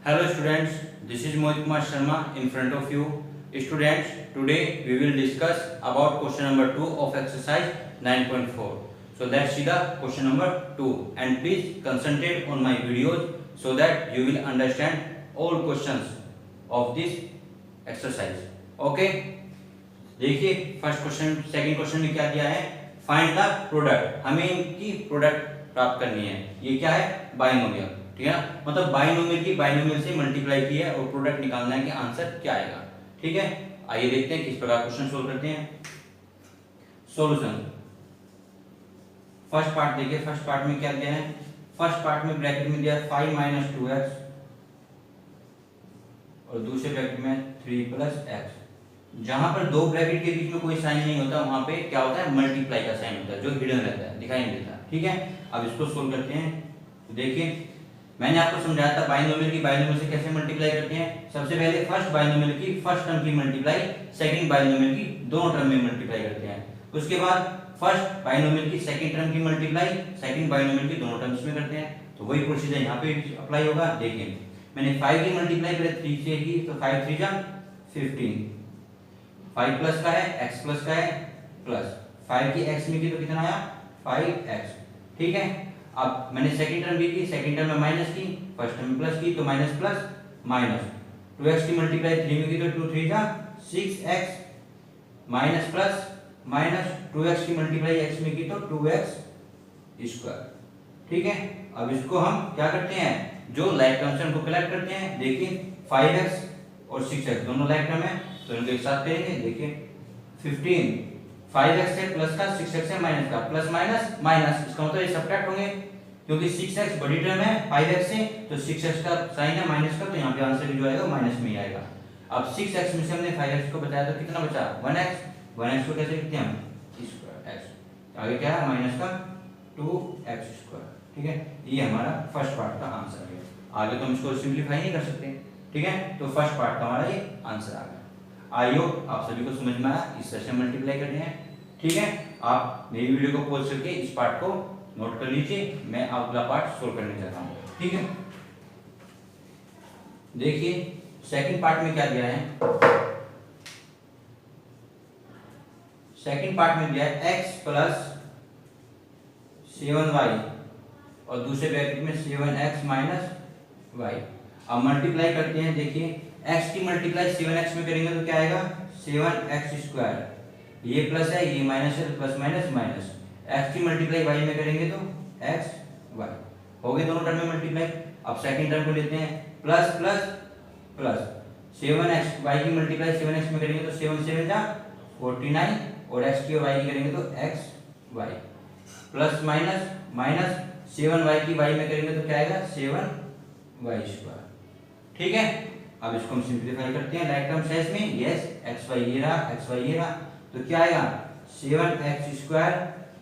Hello students, this is Mohit Kumar Sharma in front of you. Students, today we will discuss about question number 2 of exercise 9.4. So let's see the question number 2 and please concentrate on my videos so that you will understand all questions of this exercise. Okay? देखिए first question second question में क्या दिया है, find the product, हमें इनकी product प्राप्त करनी है। ये क्या है, बाइनोमियल, ठीक है ना, मतलब बाइनोमियल की बाइनोमियल से मल्टीप्लाई की है और प्रोडक्ट निकालना है कि आंसर क्या आएगा। ठीक है, आइए देखते हैं किस प्रकार क्वेश्चन सोल्व करते हैं। सॉल्यूशन, फर्स्ट पार्ट देखिए, फर्स्ट पार्ट में क्या दिया है, फर्स्ट पार्ट में ब्रैकेट में दिया है 5 - 2x और दूसरे ब्रैकेट में 3 + x। जहां पर दो ब्रैकेट के बीच में कोई साइन नहीं होता वहां पे क्या होता है, मल्टीप्लाई का साइन होता है जो हिडन रहता है, दिखाई नहीं देता। ठीक है, अब इसको सोल्व करते हैं। तो देखिए मैंने आपको समझाया था बाइनोमियल की बाइनोमियल से कैसे मल्टीप्लाई करते हैं। सबसे पहले फर्स्ट बाइनोमियल की फर्स्ट टर्म की मल्टीप्लाई सेकंड बाइनोमियल की दोनों टर्म में मल्टीप्लाई करते हैं। उसके बाद फर्स्ट बाइनोमियल की सेकंड टर्म की मल्टीप्लाई सेकंड बाइनोमियल की दोनों टर्म्स में करते हैं। तो वही प्रोसीजर यहाँ पे अप्लाई होगा। देखिए मैंने 5 की मल्टीप्लाई करे 3 से की, तो 5 3 जा 15, 5 प्लस का है x प्लस का है प्लस 5 की x में की तो कितना आया 5x। ठीक है, अब मैंने सेकंड टर्म भी की, सेकंड टर्म में माइनस की, फर्स्ट टर्म में प्लस की, तो माइनस प्लस माइनस 2x की मल्टीप्लाई 3 में की तो 2 3 जा 6x minus plus minus 2x की मल्टीप्लाई x में की तो 2x स्क्वायर। ठीक है, अब इसको हम क्या करते हैं, जो लाइक टर्म्स हैं उनको कलेक्ट करते हैं। देखिए 5x और 6x दोनों लाइक टर्म है तो इनको एक साथ करेंगे। देखिए 15 5x है प्लस का, 6x है माइनस का, प्लस माइनस माइनस, इसका मतलब ये सब्ट्रैक्ट होंगे क्योंकि 6x बड़ी टर्म है 5x से, तो 6x का साइन है माइनस का, तो यहाँ पे आंसर भी जो आएगा माइनस में ही आएगा। अब 6x में से हमने 5x को बचाया तो कितना बचा 1x, 1x को कैसे लिखते हैं हम स्क्वायर x, आगे क्या है माइनस का 2x स्क्वायर। ठीक है, ये हमारा फर्स्ट पार्ट का आंसर है। आगे तो हम इसको सिंपलीफाई नहीं कर सकते। ठीक है, तो फर्स्ट पार्ट का हमारा ये आंसर आ गया। आई होप आप सभी को समझ में आया, इस तरह से मल्टीप्लाई करते हैं। ठीक है, आप मेरी वीडियो को पॉज करके इस पार्ट को नोट कर लीजिए, मैं अगला पार्ट सोल्व करने जा रहा हूँ। ठीक है, देखिए सेकंड पार्ट में क्या दिया है, सेकंड पार्ट में दिया है x + 7y और दूसरे ब्रैकेट में 7x - y। अब मल्टीप्लाई करते हैं। देखिए x की मल्टीप्लाई 7x में करेंगे तो क्या आएगा 7x², ये प्लस है ये माइनस है, प्लस माइनस माइनस। x की मल्टीप्लाई y में करेंगे तो x y हो गए दोनों टर्म में मल्टीप्लाई। अब सेकंड टर्म को लेते हैं, plus plus plus 7x y की मल्टीप्लाई 7x में करेंगे तो 7 7 जा 49 और x की और y की करेंगे तो x y, plus minus minus 7y की y में करेंगे तो क्या आएगा 7y²। ठीक है, अब इसको हम सिंपलीफाई करते हैं लाइक टर्म्स है इसमें, यस xy ये रहा xy ये रहा, तो क्या आएगा 7x²,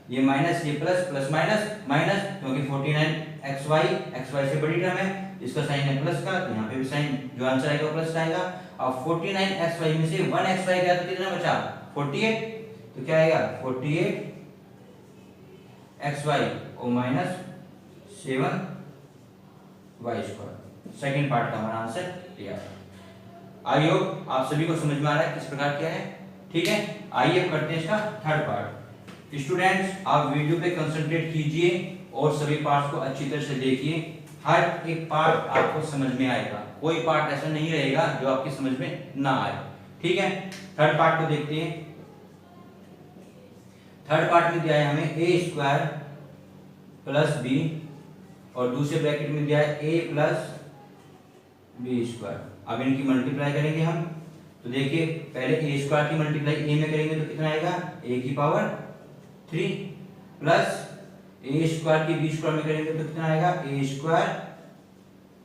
ये माइनस ये प्लस, प्लस माइनस माइनस, क्योंकि 49xy से बड़ी टर्म है, इसका साइन है प्लस का, तो यहाँ पे भी साइन जो आंसर आएगा प्लस का आएगा। अब 49xy में से 1xy गया तो कितना बचा 48, तो क्या आएगा 48xy और माइनस 7y²। सेकंड पार्ट का हमारा आंसर ये है। आई होप आप सभी को समझ में आ रहा है किस प्रकार क्या है। ठीक है, आइए अब करते हैं इसका थर्ड पार्ट। स्टूडेंट्स आप वीडियो पे कंसंट्रेट कीजिए और सभी पार्ट्स को अच्छी तरह से देखिए, हर एक पार्ट आपको समझ में आएगा, कोई पार्ट ऐसा नहीं रहेगा जो आपकी समझ में ना आए। ठीक है, थर्ड पार्ट को देखते हैं। थर्ड पार्ट में दिया है हमें a² + b और दूसरे ब्रैकेट में दिया है a + b²। अब इनकी मल्टीप्लाई करेंगे हम, तो देखिए पहले a² की मल्टीप्लाई a में करेंगे तो कितना आएगा a³ प्लस a² की b² में करेंगे तो कितना आएगा a²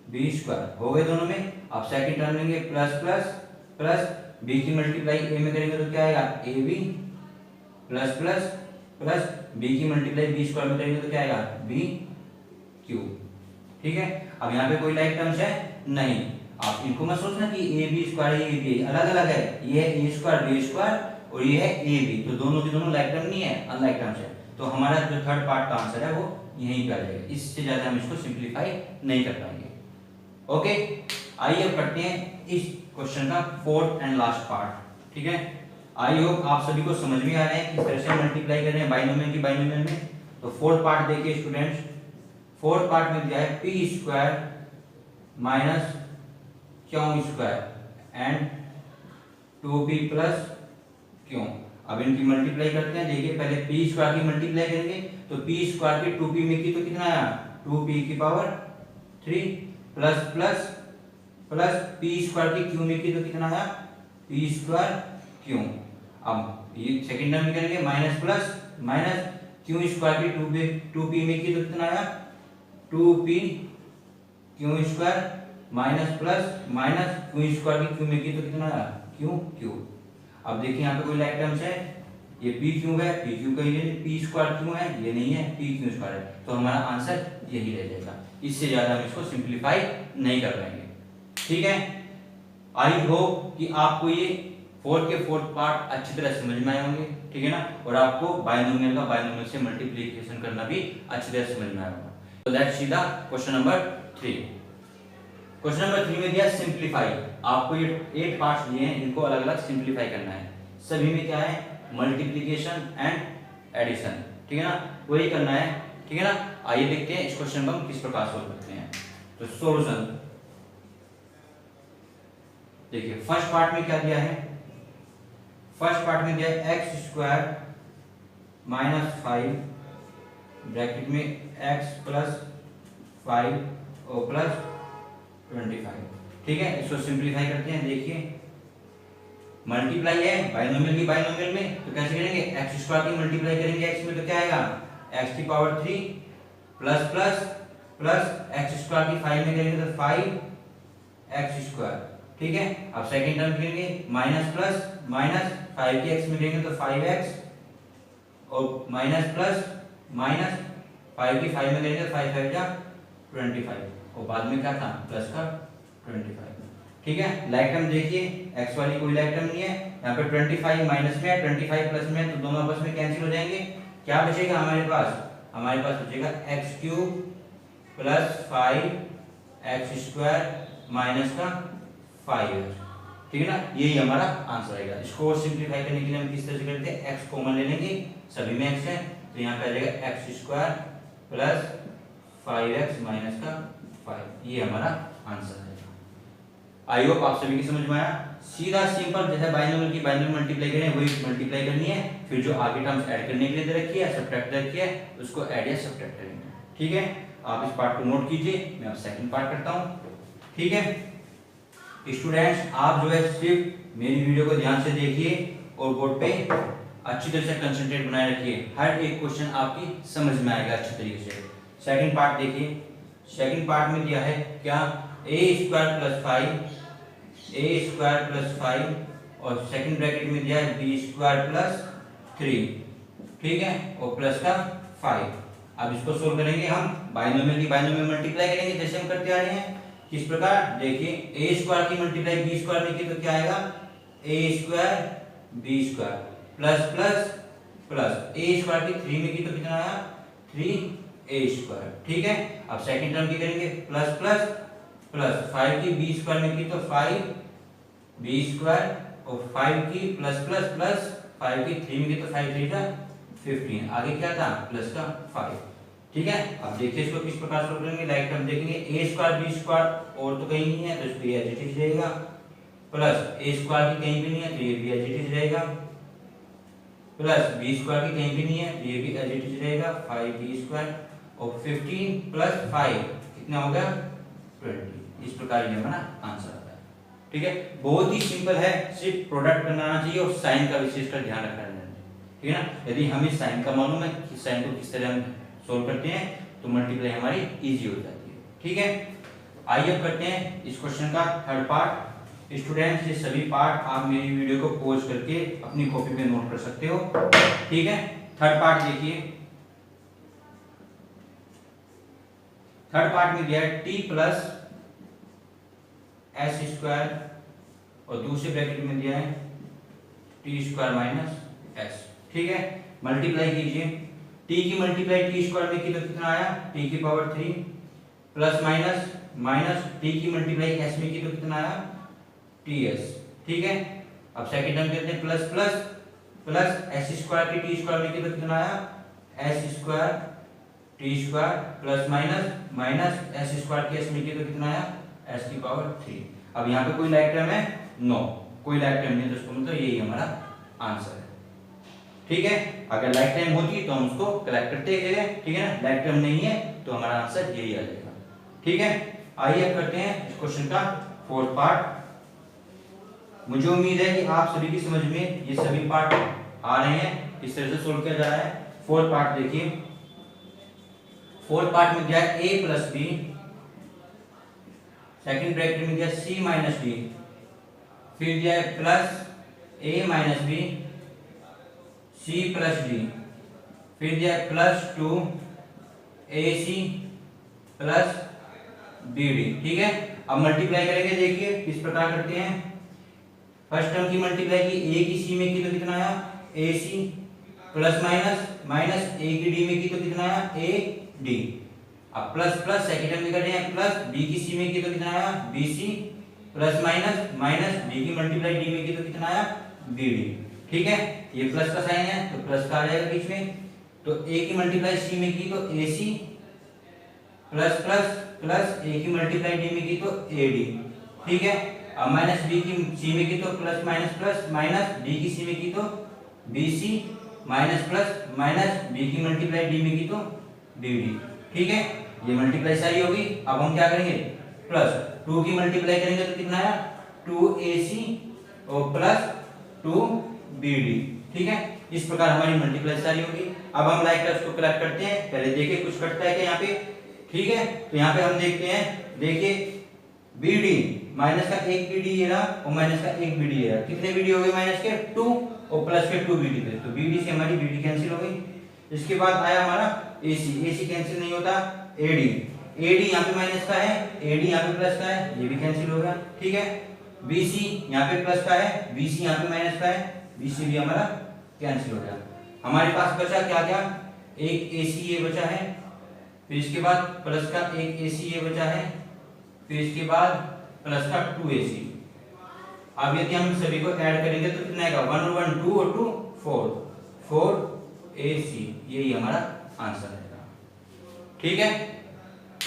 b²। हो गए दोनों में। अब सेकंड टर्म लेंगे प्लस प्लस प्लस b की मल्टीप्लाई a में करेंगे तो क्या आएगा ab plus plus plus b की मल्टीप्लाई b² में करेंगे तो क्या आएगा b³। ठीक है, अब यहाँ पे कोई लाइक टर्म्स है नहीं, आप इनको मत सोचना कि ab² ये ab अलग अलग है, ये है a² b² और ये है ab, तो दोनों की दोनों लाइक टर्म नहीं है, अनलाइक टर्म्स है। तो हमारा जो थर्ड पार्ट का आंसर है वो यहीं पे आ जाएगा, इससे ज्यादा हम इसको सिंपलीफाई नहीं कर पाएंगे। ओके, आइए अब करते हैं इस क्वेश्चन का फोर्थ एंड लास्ट पार्ट। ठीक है, आई होप आप सभी को समझ में आ रहा है किस तरह से मल्टीप्लाई कर रहे हैं बाइनोमियल की बाइनोमियल में। तो फोर्थ पार्ट देखिए स्टूडेंट्स, फोर्थ पार्ट में दिया है P square minus Q square and 2p plus Q. अब इनकी मल्टीप्लाई करते हैं। देखिए पहले पी स्क्वायर की मल्टीप्लाई करेंगे तो पी स्क्वायर की 2p में की तो कितना आया 2p की power 3 plus plus plus P square की क्यू में की तो कितना आया पी स्क्वायर क्यू। अब ये सेकंड टर्म में करेंगे minus plus minus Q square की 2p में की तो कितना आया 2p Q square minus plus minus Q square की क्यू में की तो कितना आया क्यू क्यू। अब देखिए यहाँ पे कोई लाइक टर्म्स है, ये पी क्यू है, पी क्यू का ये पी स्क्वायर क्यू है, ये नहीं है पी क्यू स्क्वायर है, तो हमारा आंसर यही रह जाएगा। इससे ज्यादा हम इसको सिंप्लीफाई नहीं कर पाएंगे। ठीक है, आई होप कि आपको ये फोर्थ के फोर्थ पार्ट अच्छी तरह समझ में आए होंगे। ठीक है ना, और आपको बाइनोमियल का बाइनोमियल से मल्टीप्लिकेशन करना भी अच्छी तरह समझ में आया होगा। तो let's see the question number 3। Question number 3 में दिया सिंप्लीफाई। आपको ये 8 पार्ट्स दिए हैं, इनको अलग अलग सिंप्लीफाई करना है। सभी में क्या है मल्टीप्लिकेशन एंड एडिशन। ठीक है ना, वही करना है। ठीक है ना, आइए देखते हैं इस क्वेश्चन को हम किस प्रकार सोल्व करते हैं। तो सॉल्यूशन देखिए, फर्स्ट पार्ट में क्या दिया है, फर्स्ट पार्ट में दिया है एक्स स्क्वायर माइनस 5 ब्रैकेट में एक्स प्लस 5 और प्लस 25। ठीक है, इसको सिंप्लीफाई करते हैं। देखिए मल्टीप्लाई है बाइनोमियल की बाइनोमियल में, तो कैसे करेंगे एक्स स्क्वायर की मल्टीप्लाई करेंगे एक्स में तो क्या आएगा एक्स की power 3 plus plus plus x square की 5 में करेंगे तो 5 एक्स स्क्वायर। ठीक है, अब सेकंड टर्म करेंगे माइनस प्लस माइनस 5 की एक्स में करेंगे तो 5x और माइनस प्लस माइनस 5 की 5 में करेंगे 5 5 जा 25 और बाद में क्या था प्लस का 25। ठीक है, लाइक टर्म देखिए x वाली कोई लाइक टर्म नहीं है, यहाँ पे 25 माइनस में है 25 प्लस में है, तो दोनों आपस में कैंसिल हो जाएंगे। क्या बचेगा हमारे पास बचेगा x cube plus 5x square minus का 5x। ठीक है ना, यही हमारा आंसर आएगा। इसको सिंप्लीफाई करने के लिए हम किस तरह से करते हैं, x कॉमन ले लेंगे, सभी में x है, तो यहाँ पे आ जाएगा x square plus 5x minus का 5। ये हमारा आंसर है। आई होप आप सभी की समझ में आया। सीधा सिंपल जैसे बाइनोमियल की बाइनोमियल मल्टीप्लाई करें वही मल्टीप्लाई करनी है, फिर जो आगे टर्म्स ऐड करने के लिए दे रखी है सब्ट्रैक्ट रखी है उसको ऐड या सब्ट्रैक्ट करेंगे। ठीक है, आप इस पार्ट को नोट कीजिए, मैं अब सेकंड पार्ट करता हूँ। ठीक है स्टूडेंट्स, आप जो है सिर्फ मेरी वीडियो को ध्यान से देखिए और बोर्ड पे अच्छी तरह से कंसंट्रेट बनाए रखिए, हर एक क्वेश्चन आपकी समझ में आएगा अच्छी तरीके से। सेकंड पार्ट देखिए, सेकंड पार्ट में दिया है क्या a स्क्वायर प्लस 5 और सेकंड ब्रैकेट में दिया है b स्क्वायर प्लस 3। ठीक है, और प्लस का 5। अब इसको सोल्व करेंगे हम बाइनोमियल की बाइनोमियल मल्टीप्लाई करेंगे जैसे हम करते आ रहे हैं। किस प्रकार देखिए, a स्क्वायर की मल्टीप्लाई b स्क्वायर में की तो क्या आएगा a square b square plus plus plus a square की 3 में की तो कितना आया 3a स्क्वायर। ठीक है, अब सेकंड टर्म की करेंगे प्लस प्लस प्लस 5 की b स्क्वायर में की तो 5b स्क्वायर और 5 की प्लस प्लस प्लस 5 की 3 में की तो 5 3 का 15, आगे क्या था प्लस का 5। ठीक है, अब देखिए इसको किस प्रकार सोल्व करेंगे। लाइक टर्म देखेंगे a स्क्वायर b स्क्वायर और तो कहीं नहीं है तो इसको एज इट इज रहेगा, प्लस a स्क्वायर की कहीं भी नहीं है तो ये भी एज इट इज रहेगा, प्लस b स्क्वायर की कहीं भी नहीं है तो ये भी एज इट इज रहेगा 5b स्क्वायर और 15 प्लस 5 कितना हो गया 20। इस प्रकार ये हमारा आंसर आता है। ठीक है, बहुत ही सिंपल है, सिर्फ प्रोडक्ट करना आना चाहिए और साइन का विशेषकर ध्यान रखना चाहिए। ठीक है ना, यदि हमें साइन का मालूम है कि साइन को किस तरह हम सोल्व करते हैं तो मल्टीप्लाई हमारी इजी हो जाती है। ठीक है, आइए अब करते हैं इस क्वेश्चन का थर्ड पार्ट। स्टूडेंट्स, ये सभी पार्ट आप मेरी वीडियो को पॉज करके अपनी कॉपी पे नोट कर सकते हो। ठीक है, थर्ड पार्ट देखिए, थर्ड पार्ट में दिया है t प्लस एस स्क्वायर और दूसरे ब्रैकेट में दिया है टी स्क्वायर माइनस एस। ठीक है, मल्टीप्लाई कीजिए, t की मल्टीप्लाई टी स्क्वायर में की तो कितना आया t की power 3 plus minus minus T की मल्टीप्लाई एस में की तो कितना आया टी एस। ठीक है, अब सेकंड टर्म कहते हैं plus plus plus S square की टी स्क्वायर में की तो कितना आया S square T square plus minus minus S square की एस में की तो कितना आया एस की पावर 3। अब यहाँ पे कोई लाइक टर्म है नो, कोई लाइक टर्म नहीं, तो इसको मतलब यही हमारा आंसर है। ठीक है, अगर लाइक टर्म होती तो हम उसको करेक्ट करते गए। ठीक है ना, लाइक टर्म नहीं है तो हमारा आंसर यही आ जाएगा। ठीक है, आइए अब करते हैं इस क्वेश्चन का फोर्थ पार्ट। मुझे उम्मीद है कि आप सभी की समझ में ये सभी पार्ट आ रहे हैं, इस तरह से सोल्व किया जा रहा है। फोर्थ पार्ट देखिए, फोर्थ पार्ट में दिया है a plus B, second bracket में दिया c माइनस डी, फिर दिया है plus a minus B c plus D, फिर दिया है प्लस 2ac प्लस bd। ठीक है, अब मल्टीप्लाई करेंगे, देखिए किस प्रकार करते हैं। फर्स्ट टर्म की मल्टीप्लाई की a की c में की तो कितना आया ac plus minus minus a की d में की तो कितना आया ad। अब प्लस प्लस सेकंड टर्म में कर रहे हैं प्लस b की c में की तो कितना आया bc plus minus minus d की मल्टीप्लाई d में की तो कितना आया bd। ठीक है, ये प्लस का साइन है तो प्लस का आ जाएगा बीच में, तो a की मल्टीप्लाई c में की तो ac plus plus plus a की मल्टीप्लाई d में की तो ad। ठीक है, अब माइनस b की c में की तो plus minus plus minus d की c में की तो bc minus plus minus b की मल्टीप्लाई d में की तो bd। ठीक है, ये मल्टीप्लाई सारी होगी। अब हम क्या करेंगे प्लस 2 की मल्टीप्लाई करेंगे तो कितना आया 2ac और प्लस 2bd। ठीक है, इस प्रकार हमारी मल्टीप्लाई सारी होगी। अब हम लाइक टर्म्स को करेक्ट करते हैं, पहले देखिए कुछ कटता है क्या यहाँ पे। ठीक है, तो यहाँ पे हम देखते हैं, देखिए bd माइनस का एक bd ये रहा और माइनस का एक bd ये रहा, कितने bd हो गए माइनस के 2 और प्लस के 2bd थे, तो bd से हमारी bd कैंसिल हो गई। इसके बाद आया हमारा ac कैंसिल नहीं होता, ad यहाँ पे माइनस का है, ad यहाँ पे प्लस का है, ये भी कैंसिल हो गया। ठीक है, bc यहाँ पे प्लस का है, bc यहाँ पे माइनस का है, bc भी हमारा कैंसिल हो गया। हमारे पास बचा क्या क्या, एक ac ये बचा है, फिर इसके बाद प्लस का एक ac ये बचा है, फिर इसके बाद प्लस का 2ac। अब यदि हम सभी को ऐड करेंगे तो कितना आएगा 1 और 1 2 और 2 4ac, यही हमारा आंसर है। ठीक है,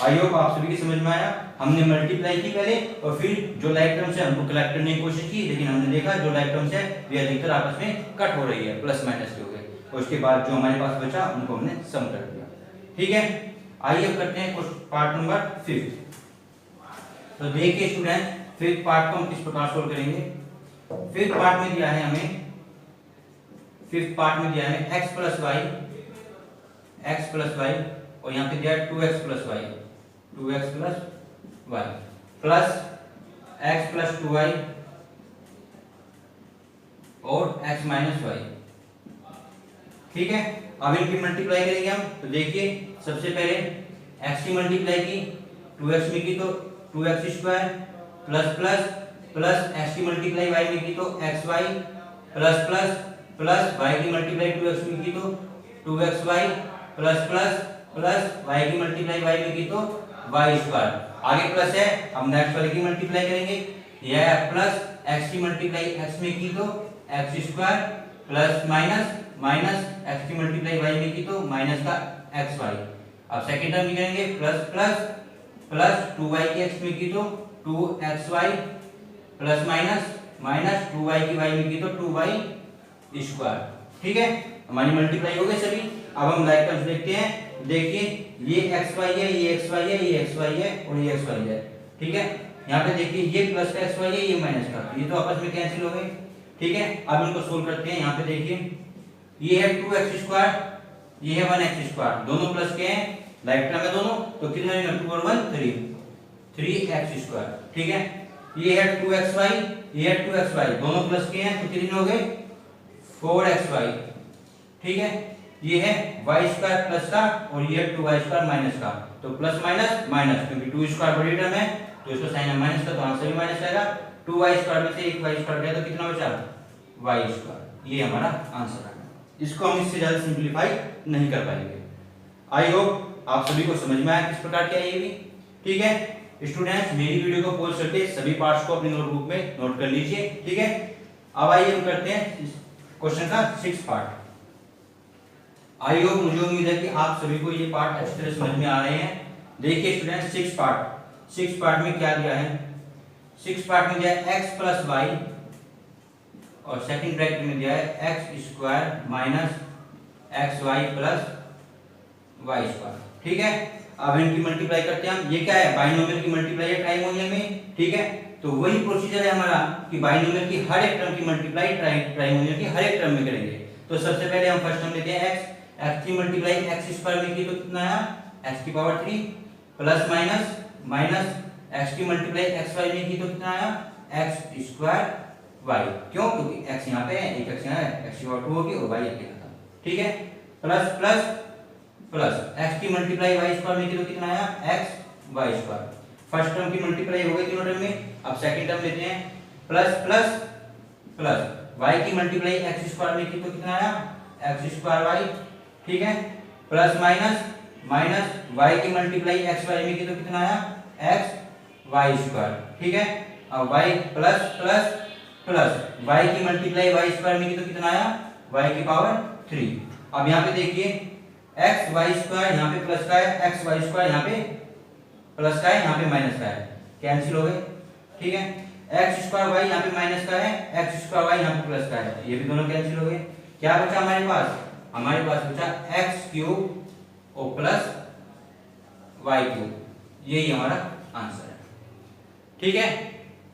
आई होप आप सभी की समझ में आया। हमने मल्टीप्लाई की पहले और फिर जो लाइक टर्म्स है हमको कलेक्ट करने की कोशिश की, लेकिन हमने देखा जो लाइक टर्म्स है वे अधिकतर आपस में कट हो रही है, प्लस माइनस के हो गए, और उसके बाद जो हमारे पास बचा उनको हमने सम कर दिया। ठीक है, आइए अब करते हैं पार्ट नंबर 5। तो देखिए स्टूडेंट, फिफ्थ पार्ट को हम किस प्रकार सोल्व करेंगे। फिफ्थ पार्ट में दिया है हमें, फिफ्थ पार्ट में दिया है x प्लस वाई और यहाँ पे दिया है 2x plus Y plus x plus 2y और x माइनस वाई। ठीक है, अब इनकी मल्टीप्लाई करेंगे हम, तो देखिए सबसे पहले x की मल्टीप्लाई की 2x में की तो 2x square plus plus plus x की मल्टीप्लाई y में की तो xy plus plus plus y की मल्टीप्लाई 2x में की तो 2xy plus plus plus y की मल्टीप्लाई y में की तो y स्क्वायर। आगे प्लस है, हम नेक्स्ट वाले की मल्टीप्लाई करेंगे, यह है प्लस x की मल्टीप्लाई x में की तो x square plus minus minus x की मल्टीप्लाई y में की तो माइनस का xy। अब सेकंड टर्म की करेंगे प्लस प्लस प्लस 2y की x में की तो 2xy plus minus minus 2y की y में की तो 2y स्क्वायर। ठीक है, हमारी मल्टीप्लाई हो गई सभी। अब हम लाइक टर्म्स देखते हैं, देखिए ये xy है, ये xy है, ये xy है और ये xy है। ठीक है, यहाँ पे देखिए ये प्लस का xy है, ये माइनस का, ये तो आपस में कैंसिल हो गए। ठीक है, अब इनको सोल्व करते हैं। यहाँ पे देखिए ये है 2x स्क्वायर, ये है 1x स्क्वायर, दोनों प्लस के हैं, लाइक टर्म है दोनों, तो कितना है 2 और 1 3x स्क्वायर। ठीक है, ये है 2xy, ये है 2xy, दोनों प्लस के हैं, तो कितने हो गए 4xy। ठीक है, ये है y स्क्वायर प्लस का और ये है 2y स्क्वायर माइनस का, तो प्लस माइनस माइनस, क्योंकि 2 स्क्वायर बड़ी टर्म है तो इसका साइन है माइनस का, तो आंसर भी माइनस आएगा। 2y स्क्वायर में से एक y स्क्वायर गया तो कितना बचा y स्क्वायर, ये हमारा आंसर है। इसको हम इससे ज्यादा सिंपलीफाई नहीं कर पाएंगे। आई होप आप सभी को समझ में आया किस प्रकार क्या है ये भी। ठीक है स्टूडेंट्स, मेरी वीडियो को पॉज करके सभी पार्ट्स को अपनी नोटबुक में नोट कर लीजिए। ठीक है, अब आइए हम करते हैं क्वेश्चन का 6 पार्ट। आई होप, मुझे उम्मीद है कि आप सभी को ये पार्ट अच्छी तरह समझ में आ रहे हैं। देखिए स्टूडेंट, 6 पार्ट में क्या दिया है। 6 पार्ट में दिया है x प्लस वाई और सेकंड ब्रैकेट में दिया है X square minus X Y plus Y square. ठीक है, अब इनकी मल्टीप्लाई करते हैं हम। ये क्या है, बाइनोमियल की मल्टीप्लाई है ट्राइनोमियल में। ठीक है, तो वही प्रोसीजर है हमारा कि बाइनोमियल की हर एक टर्म की मल्टीप्लाई ट्राइनोमियल की हर एक टर्म में करेंगे। तो सबसे पहले हम फर्स्ट टर्म लेते हैं x की मल्टीप्लाई एक्स स्क्वायर में की तो कितना आया x की power 3 plus minus minus x की मल्टीप्लाई एक्स वाई में की तो कितना आया x स्क्वायर y। क्यों, क्योंकि x यहाँ पे है, एक x यहाँ है, x की पावर 2 होगी और y अकेला था। ठीक है, प्लस प्लस प्लस x की मल्टीप्लाई y स्क्वायर में की तो कितना आया x y square. First term की मल्टीप्लाई हो गई तीनों टर्म में। अब सेकंड टर्म लेते हैं प्लस प्लस प्लस y की मल्टीप्लाई x स्क्वायर में की तो कितना आया x स्क्वायर y। ठीक है, प्लस माइनस माइनस y की मल्टीप्लाई x y में की तो कितना आया x y स्क्वायर। ठीक है, अब y plus plus plus y की मल्टीप्लाई y स्क्वायर में की तो कितना आया y की पावर 3। अब यहाँ पे देखिए एक्स वाई स्क्वायर यहाँ पे प्लस का है, एक्स वाई स्क्वायर यहाँ पे प्लस का है, यहाँ पे माइनस का है, कैंसिल हो गए। ठीक है, एक्स स्क्वायर वाई यहाँ पे माइनस का है, एक्स स्क्वायर वाई यहाँ पे प्लस का है, ये भी दोनों कैंसिल हो गए। क्या बचा हमारे पास, हमारे पास बचा एक्स क्यूब और प्लस वाई क्यूब। यही हमारा आंसर है। ठीक है,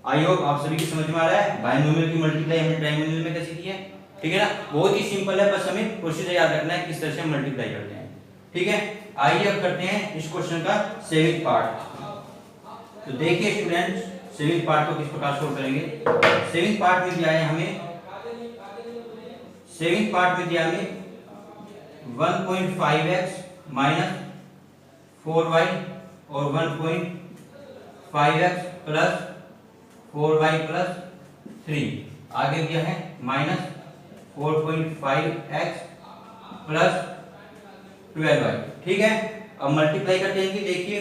आई होप आप सभी की समझ में आ रहा है बाइनोमियल की मल्टीप्लाई हमने ट्राइनोमियल में कैसे की है। ठीक है ना, बहुत ही सिंपल है, बस हमें प्रोसीजर याद रखना है किस तरह से हम मल्टीप्लाई करते हैं। ठीक है, आइए अब करते हैं इस क्वेश्चन का 7th पार्ट। तो देखिए स्टूडेंट्स, 7th पार्ट को किस प्रकार सोल्व करेंगे। 7th पार्ट में दिया है हमें 1.5x माइनस 4y और 1.5x प्लस 4y प्लस 3। आगे दिया है माइनस 4.5x प्लस 12y। ठीक है, अब मल्टीप्लाई करते हैं कि देखिए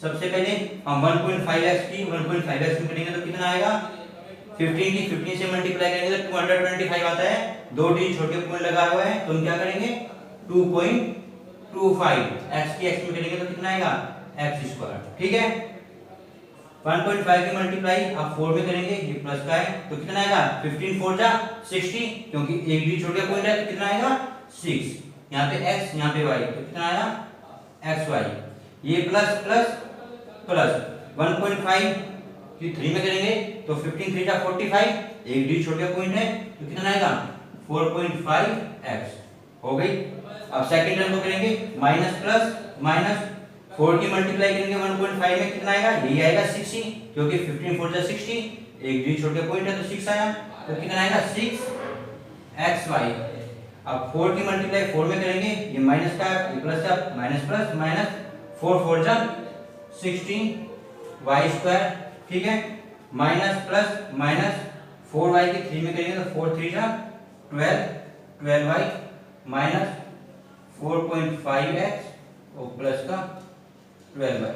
सबसे पहले हम 1.5x की 1.5x में करेंगे तो कितना आएगा 15 की 15 से मल्टीप्लाई करेंगे तो 225 आता है। 2 डी छोटे पॉइंट लगा हुआ है तो हम क्या करेंगे 2.25 x की x में करेंगे तो कितना आएगा x स्क्वायर। ठीक है, 1.5 की मल्टीप्लाई अब 4 में करेंगे, ये प्लस का है तो कितना आएगा 15 4 जा 60, क्योंकि एक डी छोटे पॉइंट है तो कितना आएगा 6। यहाँ पे x यहाँ पे y तो कितना आया xy। ये प्लस प्लस प्लस 1.5 की 3 में करेंगे तो 15 3 जा 45, एक डी छोटे पॉइंट है तो कितना आएगा 4.5x हो गई। अब सेकंड टर्म को करेंगे माइनस प्लस माइनस 4 की मल्टीप्लाई करेंगे 1.5 में कितना आएगा, यही आएगा 60, क्योंकि 15 4 जा 60, एक डी छोटे पॉइंट है तो 6 आया तो कितना आएगा 6xy। अब 4 की मल्टीप्लाई 4 में करेंगे, ये माइनस का ये प्लस का, माइनस प्लस माइनस 4 4 जा 16 y स्क्वायर। ठीक है, माइनस प्लस माइनस 4y की 3 में करेंगे तो 4 3 जा 12y माइनस 4.5x और प्लस का 12y।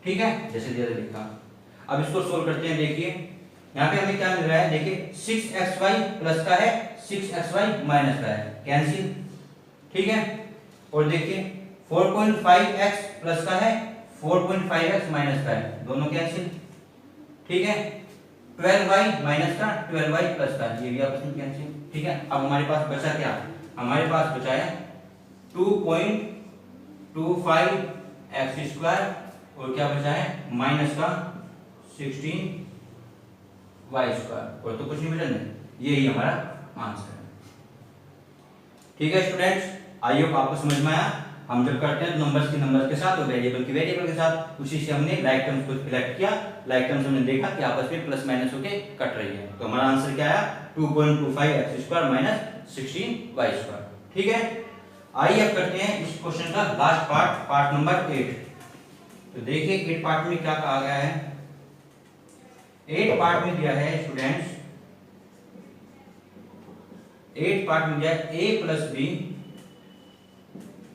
ठीक है, जैसे दिया लिखा। अब इसको सोल्व करते हैं। देखिए यहाँ पे हमें क्या मिल रहा है, देखिए 6xy प्लस का है, 6xy माइनस का है, कैंसिल। ठीक है, और देखिए 4.5x प्लस का है, 4.5x माइनस का है, दोनों कैंसिल। ठीक है, 12y माइनस का 12y प्लस का, ये भी आपस में कैंसिल। ठीक है, अब हमारे पास बचा क्या, हमारे पास बचा है 2.25x स्क्वायर और क्या बचा है माइनस का 16y स्क्वायर, और तो कुछ नहीं बचा नहीं, यही हमारा आंसर है। ठीक है स्टूडेंट्स, आई होप आपको समझ में आया। हम जब करते हैं तो नंबर्स के साथ और वेरिएबल की वेरिएबल के साथ, उसी से हमने लाइक टर्म्स को सिलेक्ट किया। लाइक टर्म्स हमने देखा कि आपस में प्लस माइनस होके कट रही है, तो हमारा आंसर क्या आया 2.25x square minus 16y square. ठीक है, आइए अब करते हैं इस क्वेश्चन का लास्ट पार्ट, पार्ट नंबर 8। तो देखिए 8 पार्ट में क्या कहा गया है। 8 पार्ट में दिया है स्टूडेंट्स, 8 पार्ट में दिया है a प्लस बी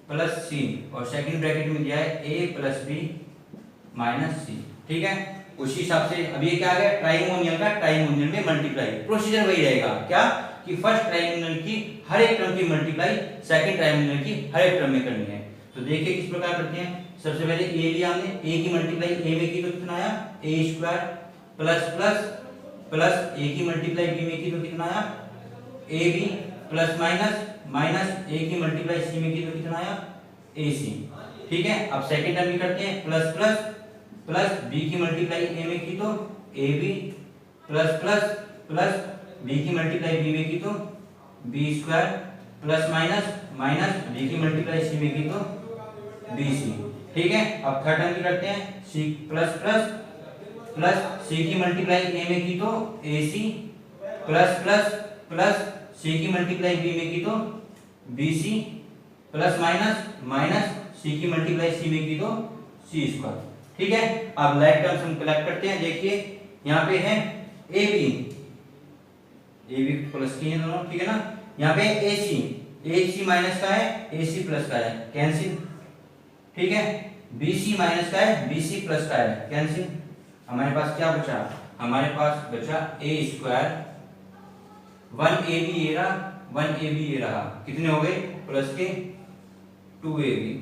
प्लस सी और सेकंड ब्रैकेट में दिया है a प्लस बी माइनस सी। ठीक है, उसी हिसाब से अब ये क्या आ गया, ट्राइमोनियल का ट्राइमोनियल में मल्टीप्लाई। प्रोसीजर वही रहेगा क्या कि फर्स्ट ट्राइमोनियल की हर एक टर्म की मल्टीप्लाई सेकंड ट्राइमोनियल की हर एक टर्म में करनी है। तो देखिए किस प्रकार करते हैं। सबसे पहले ए लिया हमने, ए की मल्टीप्लाई ए में की तो कितना आया A square plus plus plus A की मल्टीप्लाई बी में की तो कितना आया A B plus minus minus A की मल्टीप्लाई सी में की तो कितना आया ए सी। ठीक है, अब सेकंड टर्म भी करते हैं, प्लस प्लस प्लस बी की मल्टीप्लाई ए में की तो A B plus plus plus B की मल्टीप्लाई बी में की तो B square plus minus minus B की मल्टीप्लाई सी में की तो बी सी। ठीक है, अब थर्ड टर्म भी करते हैं, C plus plus plus C की मल्टीप्लाई ए में की तो A C plus plus plus C की मल्टीप्लाई बी में की तो B C plus minus minus C की मल्टीप्लाई सी में की तो सी स्क्वायर। ठीक है, अब लाइक टर्म्स हम कलेक्ट करते हैं। देखिए यहाँ पे है ए बी प्लस की है दोनों, ठीक है ना। यहाँ पे ए सी माइनस का है, ए सी प्लस का है, कैंसिल। ठीक है, बी सी माइनस का है, बी सी प्लस का है, कैंसिल। हमारे पास क्या बचा, हमारे पास बचा ए स्क्वायर 1 ए बी ये रहा 1 ए बी ये रहा, कितने हो गए प्लस के 2 ए बी।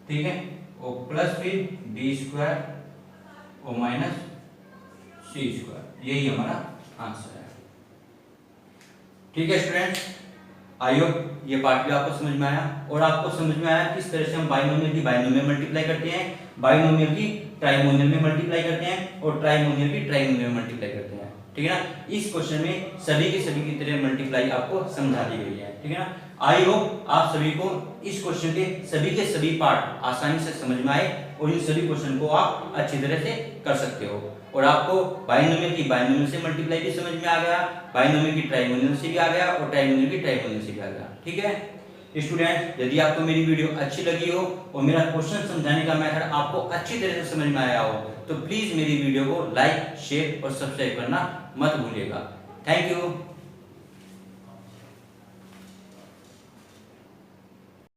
ठीक है, और प्लस फिर बी स्क्वायर और माइनस सी स्क्वायर, यही हमारा आंसर है। ठीक है स्टूडेंट्स, आई होप ये पार्ट भी आपको समझ में आया और आपको समझ में आया किस तरह से हम बाइनोमियल की बाइनोमियल मल्टीप्लाई करते हैं, बाइनोमियल की ट्राइमोनियल में मल्टीप्लाई करते हैं और ट्राइमोनियल की ट्राइमोनियल में मल्टीप्लाई करते हैं। ठीक है ना, इस क्वेश्चन में सभी की तरह मल्टीप्लाई आपको समझा दी गई है। ठीक है ना, आई होप आप सभी को इस क्वेश्चन के सभी पार्ट आसानी से समझ में आए और इन सभी क्वेश्चन को आप अच्छी तरह से कर सकते हो और आपको बाइनोमियल की बाइनोमियल से मल्टीप्लाई भी समझ में आ गया, बाइनोमियल की ट्राइमोनियल से भी आ गया और ट्राइमोनियल की ट्राइमोनियल से भी आ गया। ठीक है स्टूडेंट, यदि आपको मेरी वीडियो अच्छी लगी हो और मेरा क्वेश्चन समझाने का मेथड आपको अच्छी तरह से समझ में आया हो तो प्लीज मेरी वीडियो को लाइक शेयर और सब्सक्राइब करना मत भूलिएगा। Thank you.